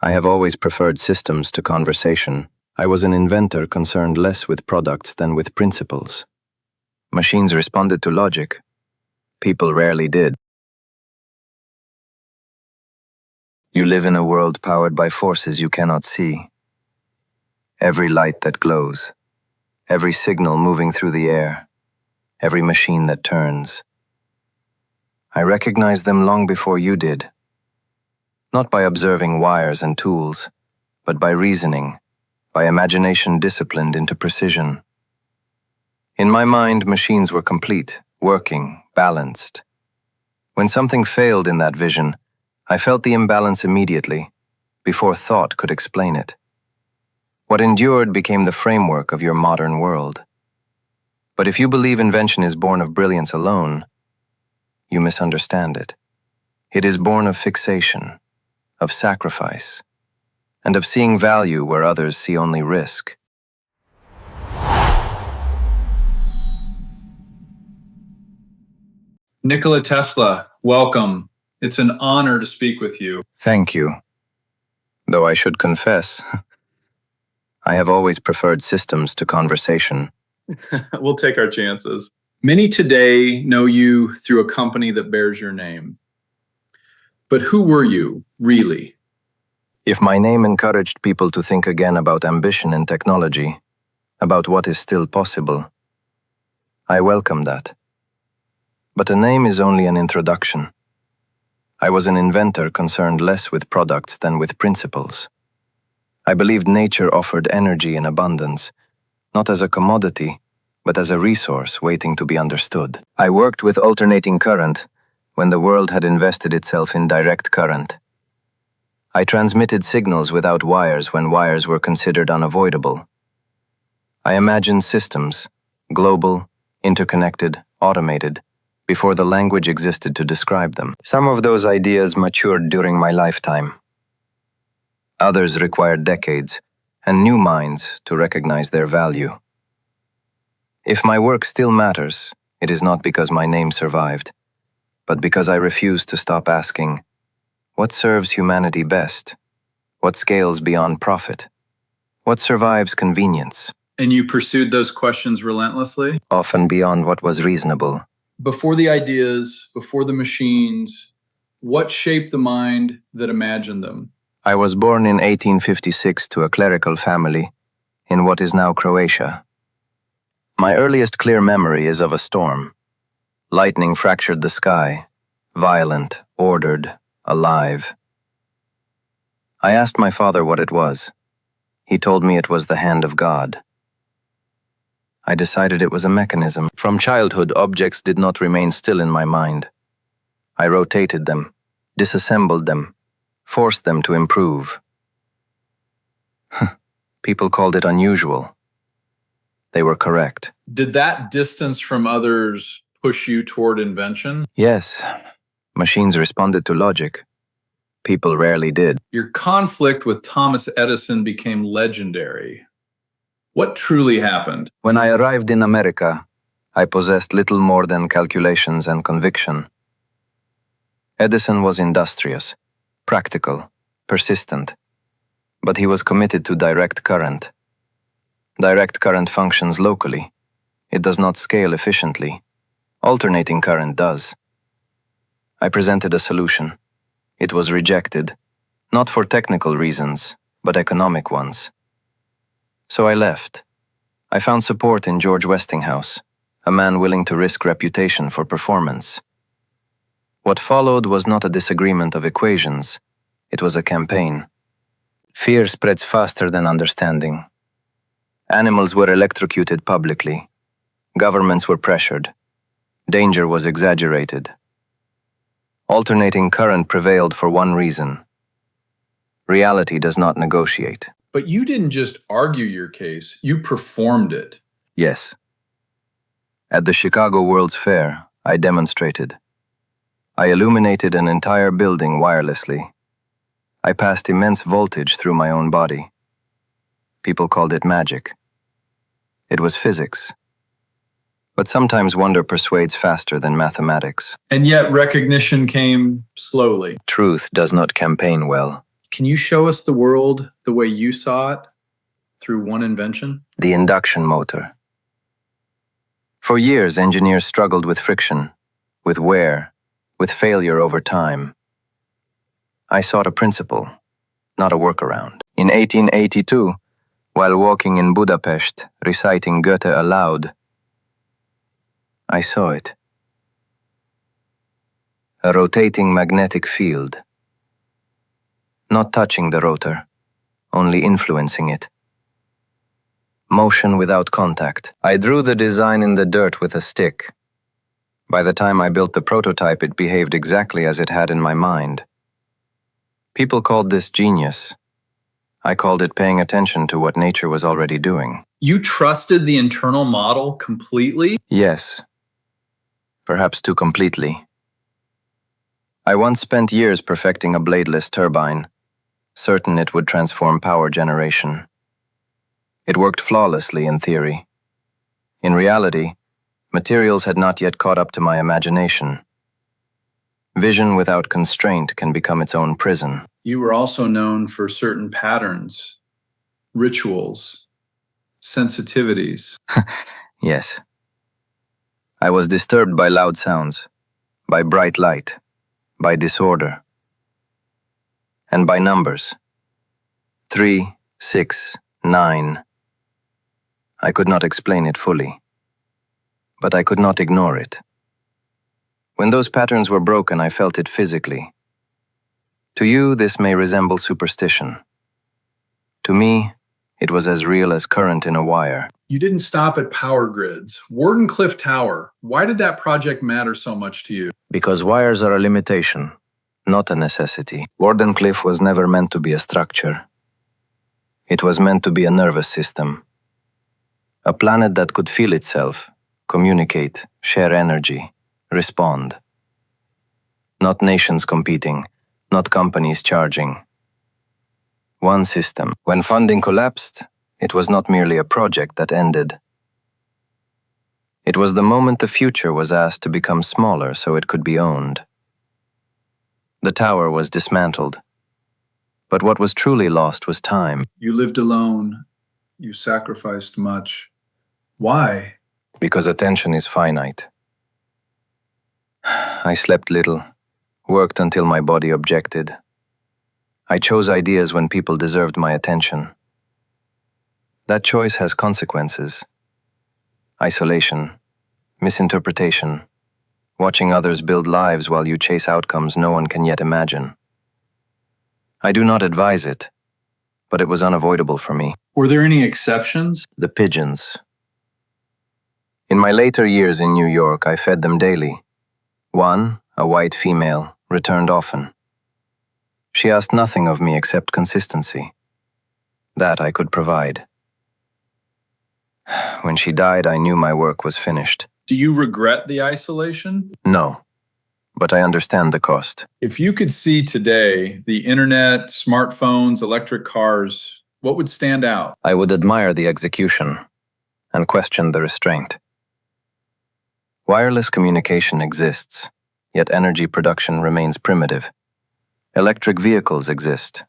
I have always preferred systems to conversation. I was an inventor concerned less with products than with principles. Machines responded to logic. People rarely did. You live in a world powered by forces you cannot see. Every light that glows, every signal moving through the air, every machine that turns. I recognized them long before you did. Not by observing wires and tools, but by reasoning, by imagination disciplined into precision. In my mind, machines were complete, working, balanced. When something failed in that vision, I felt the imbalance immediately, before thought could explain it. What endured became the framework of your modern world. But if you believe invention is born of brilliance alone, you misunderstand it. It is born of fixation, of sacrifice, and of seeing value where others see only risk. Nikola Tesla, welcome. It's an honor to speak with you. Thank you. Though I should confess, I have always preferred systems to conversation. We'll take our chances. Many today know you through a company that bears your name. But who were you, really? If my name encouraged people to think again about ambition and technology, about what is still possible, I welcome that. But a name is only an introduction. I was an inventor concerned less with products than with principles. I believed nature offered energy in abundance, not as a commodity, but as a resource waiting to be understood. I worked with alternating current when the world had invested itself in direct current. I transmitted signals without wires when wires were considered unavoidable. I imagined systems, global, interconnected, automated, before the language existed to describe them. Some of those ideas matured during my lifetime. Others required decades and new minds to recognize their value. If my work still matters, it is not because my name survived, but because I refuse to stop asking, what serves humanity best? What scales beyond profit? What survives convenience? And you pursued those questions relentlessly? Often beyond what was reasonable. Before the ideas, before the machines, what shaped the mind that imagined them? I was born in 1856 to a clerical family in what is now Croatia. My earliest clear memory is of a storm. Lightning fractured the sky, violent, ordered, alive. I asked my father what it was. He told me it was the hand of God. I decided it was a mechanism. From childhood, objects did not remain still in my mind. I rotated them, disassembled them, forced them to improve. People called it unusual. They were correct. Did that distance from others push you toward invention? Yes, machines responded to logic. People rarely did. Your conflict with Thomas Edison became legendary. What truly happened? When I arrived in America, I possessed little more than calculations and conviction. Edison was industrious, practical, persistent, but he was committed to direct current. Direct current functions locally. It does not scale efficiently. Alternating current does. I presented a solution. It was rejected, not for technical reasons, but economic ones. So I left. I found support in George Westinghouse, a man willing to risk reputation for performance. What followed was not a disagreement of equations. It was a campaign. Fear spreads faster than understanding. Animals were electrocuted publicly. Governments were pressured. Danger was exaggerated. Alternating current prevailed for one reason. Reality does not negotiate. But you didn't just argue your case, you performed it. Yes. At the Chicago World's Fair, I demonstrated. I illuminated an entire building wirelessly. I passed immense voltage through my own body. People called it magic. It was physics. But sometimes wonder persuades faster than mathematics. And yet recognition came slowly. Truth does not campaign well. Can you show us the world the way you saw it through one invention? The induction motor. For years, engineers struggled with friction, with wear, with failure over time. I sought a principle, not a workaround. In 1882, while walking in Budapest, reciting Goethe aloud, I saw it. A rotating magnetic field. Not touching the rotor, only influencing it. Motion without contact. I drew the design in the dirt with a stick. By the time I built the prototype, it behaved exactly as it had in my mind. People called this genius. I called it paying attention to what nature was already doing. You trusted the internal model completely? Yes. Perhaps too completely. I once spent years perfecting a bladeless turbine, certain it would transform power generation. It worked flawlessly in theory. In reality, materials had not yet caught up to my imagination. Vision without constraint can become its own prison. You were also known for certain patterns, rituals, sensitivities. Yes. I was disturbed by loud sounds, by bright light, by disorder, and by numbers. 3, 6, 9. I could not explain it fully, but I could not ignore it. When those patterns were broken, I felt it physically. To you, this may resemble superstition. To me, it was as real as current in a wire. You didn't stop at power grids. Wardenclyffe Tower, why did that project matter so much to you? Because wires are a limitation, not a necessity. Wardenclyffe was never meant to be a structure. It was meant to be a nervous system. A planet that could feel itself, communicate, share energy, respond. Not nations competing, not companies charging. One system. When funding collapsed, it was not merely a project that ended. It was the moment the future was asked to become smaller so it could be owned. The tower was dismantled. But what was truly lost was time. You lived alone. You sacrificed much. Why? Because attention is finite. I slept little, worked until my body objected. I chose ideas when people deserved my attention. That choice has consequences. Isolation, misinterpretation, watching others build lives while you chase outcomes no one can yet imagine. I do not advise it, but it was unavoidable for me. Were there any exceptions? The pigeons. In my later years in New York, I fed them daily. One, a white female, returned often. She asked nothing of me except consistency. That I could provide. When she died, I knew my work was finished. Do you regret the isolation? No, but I understand the cost. If you could see today the internet, smartphones, electric cars, what would stand out? I would admire the execution and question the restraint. Wireless communication exists, yet energy production remains primitive. Electric vehicles exist,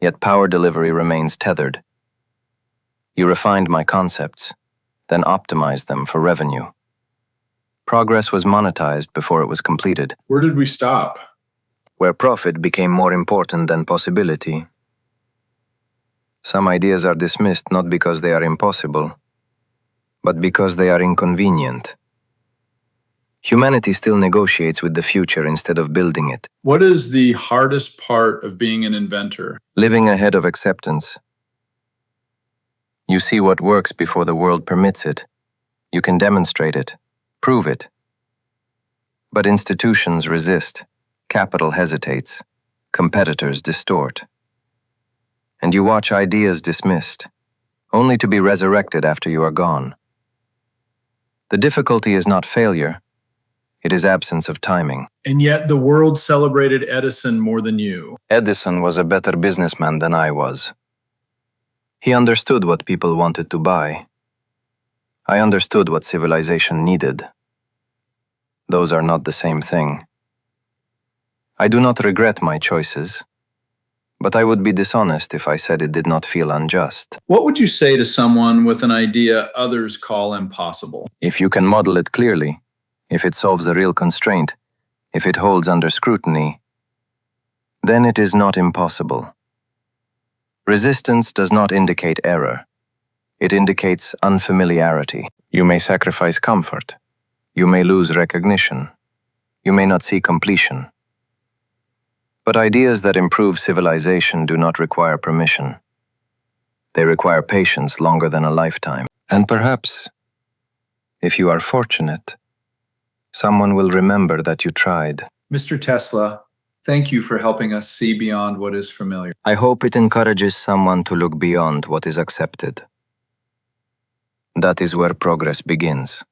yet power delivery remains tethered. You refined my concepts, then optimized them for revenue. Progress was monetized before it was completed. Where did we stop? Where profit became more important than possibility. Some ideas are dismissed not because they are impossible, but because they are inconvenient. Humanity still negotiates with the future instead of building it. What is the hardest part of being an inventor? Living ahead of acceptance. You see what works before the world permits it. You can demonstrate it, prove it. But institutions resist, capital hesitates, competitors distort. And you watch ideas dismissed, only to be resurrected after you are gone. The difficulty is not failure, it is absence of timing. And yet the world celebrated Edison more than you. Edison was a better businessman than I was. He understood what people wanted to buy. I understood what civilization needed. Those are not the same thing. I do not regret my choices, But I would be dishonest if I said it did not feel unjust. What would you say to someone with an idea others call impossible? If you can model it clearly, if it solves a real constraint, if it holds under scrutiny, then it is not impossible. Resistance does not indicate error. It indicates unfamiliarity. You may sacrifice comfort. You may lose recognition. You may not see completion. But ideas that improve civilization do not require permission. They require patience longer than a lifetime. And perhaps, if you are fortunate, someone will remember that you tried. Mr. Tesla, thank you for helping us see beyond what is familiar. I hope it encourages someone to look beyond what is accepted. That is where progress begins.